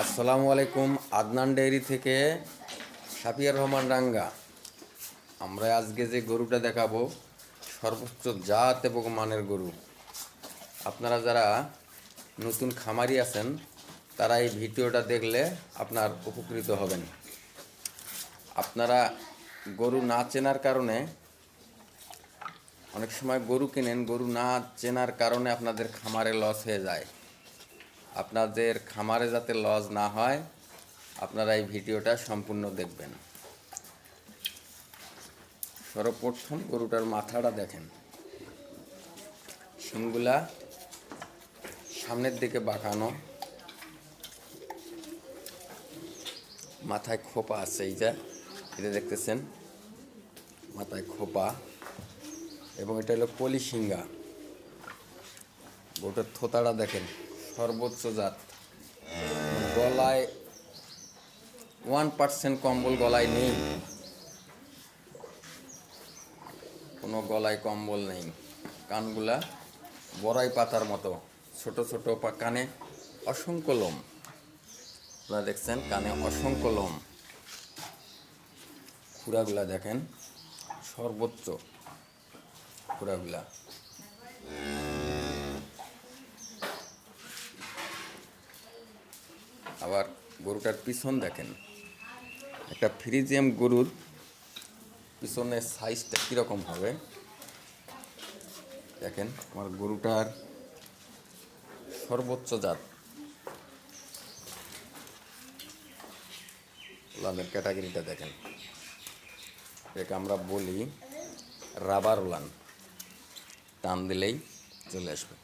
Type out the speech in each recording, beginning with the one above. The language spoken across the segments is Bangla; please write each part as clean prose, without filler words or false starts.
আসসালামু আলাইকুম। আদনান ডেইরি থেকে সাফিয়ার রহমান রাঙ্গা। আমরা আজকে যে গরুটা দেখাবো সর্বোচ্চ জাত এবং মানের গরু। আপনারা যারা নতুন খামারি আছেন তারা এই ভিডিওটা দেখলে আপনার উপকৃত হবেন। আপনারা গরু না চেনার কারণে অনেক সময় গরু কেনেন, গরু না চেনার কারণে আপনাদের খামারে লস হয়ে যায়। আপনাদের খামারে যাতে লস না হয় আপনারা এই ভিডিওটা সম্পূর্ণ দেখবেন। সর্বপ্রথম গরুটার মাথাটা দেখেন, শিংগুলা সামনের দিকে বাঁকানো, মাথায় খোপা আছে। এই যে এটা দেখতেছেন, মাথায় খোপা, এবং এটা হলো পলি শিঙ্গা। গরুটার থোতাটা দেখেন, সর্বোচ্চ জাত। গলায় 1% কম্বল গলায় নেই, কোনো গলায় কম্বল নেই। কানগুলা বড়াই পাতার মতো ছোট ছোট, কানে অসংখ্য লোম। আপনারা দেখছেন কানে অসংখ্য লোম। খুরাগুলা দেখেন, সর্বোচ্চ খুরাগুলা। আবার গরুটার পিছন দেখেন, একটা ফ্রিজিয়াম গরুর পিছনের সাইজটা কীরকম হবে দেখেন। আমার গরুটার সর্বোচ্চ জাত উলানের ক্যাটাগরিটা দেখেন। এটাকে আমরা বলি রাবার উলান, টান দিলেই চলে আসবে।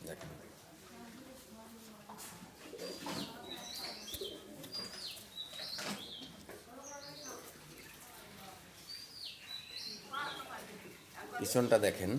দেখেন, পিছনটা দেখেন,